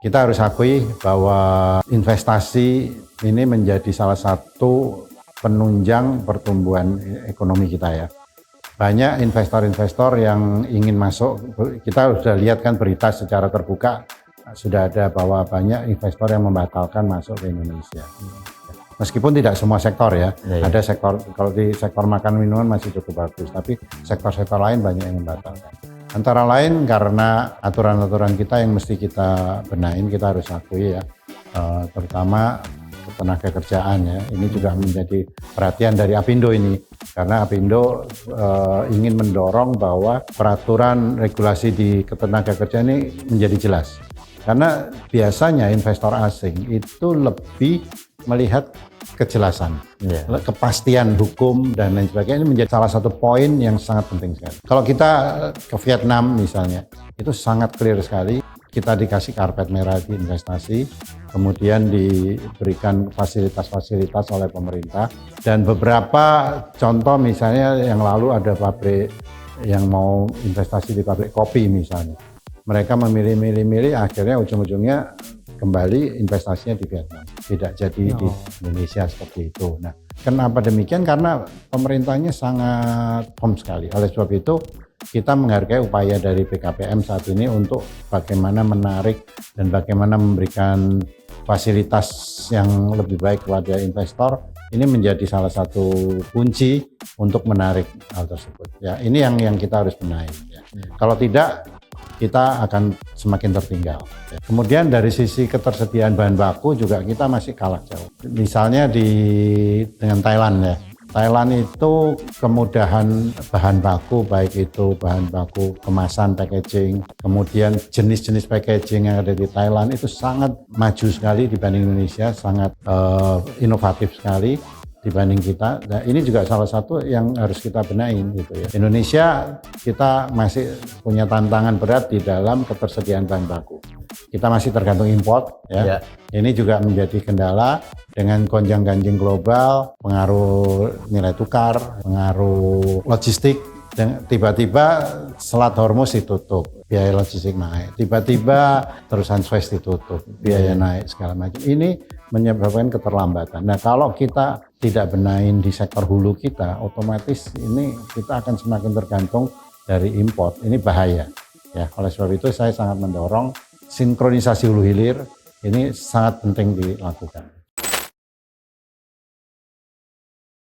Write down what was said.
Kita harus akui bahwa investasi ini menjadi salah satu penunjang pertumbuhan ekonomi kita ya. Banyak investor-investor yang ingin masuk, kita sudah lihat kan berita secara terbuka, sudah ada bahwa banyak investor yang membatalkan masuk ke Indonesia. Meskipun tidak semua sektor ya, ada sektor, kalau di sektor makan minuman masih cukup bagus, tapi sektor-sektor lain banyak yang membatalkan. Antara lain karena aturan-aturan kita yang mesti kita benahin, kita harus akui ya, terutama tenaga kerjaan ya. Ini juga menjadi perhatian dari Apindo ini, karena Apindo ingin mendorong bahwa peraturan regulasi di ketenaga kerjaan ini menjadi jelas. Karena biasanya investor asing itu lebih melihat kejelasan, kepastian hukum dan lain sebagainya. Ini menjadi salah satu poin yang sangat penting sekali. Kalau kita ke Vietnam misalnya, itu sangat clear sekali. Kita dikasih karpet merah di investasi, kemudian diberikan fasilitas-fasilitas oleh pemerintah. Dan beberapa contoh misalnya yang lalu ada pabrik yang mau investasi di pabrik kopi misalnya. Mereka memilih-milih, akhirnya ujung-ujungnya kembali investasinya di Vietnam, tidak jadi di Indonesia seperti itu. Nah, kenapa demikian? Karena pemerintahnya sangat firm sekali. Oleh sebab itu, kita menghargai upaya dari BKPM saat ini untuk bagaimana menarik dan bagaimana memberikan fasilitas yang lebih baik kepada investor. Ini menjadi salah satu kunci untuk menarik hal tersebut. Ya, ini yang kita harus benahi. Ya. Kalau tidak, kita akan semakin tertinggal. Kemudian dari sisi ketersediaan bahan baku juga kita masih kalah jauh. Misalnya dengan Thailand ya. Thailand itu kemudahan bahan baku, baik itu bahan baku kemasan, packaging, kemudian jenis-jenis packaging yang ada di Thailand itu sangat maju sekali dibanding Indonesia, sangat inovatif sekali dibanding kita. Nah, ini juga salah satu yang harus kita benahin gitu ya. Indonesia kita masih punya tantangan berat di dalam ketersediaan bahan baku. Kita masih tergantung import ya. Ini juga menjadi kendala dengan gonjang-ganjing global, pengaruh nilai tukar, pengaruh logistik. Dan tiba-tiba Selat Hormuz ditutup, biaya logistik naik. Tiba-tiba terusan Suez ditutup, biaya naik segala macam. Ini menyebabkan keterlambatan. Nah, kalau kita tidak benahin di sektor hulu kita, otomatis ini kita akan semakin tergantung dari import. Ini bahaya. Ya, oleh sebab itu saya sangat mendorong sinkronisasi hulu hilir ini sangat penting dilakukan.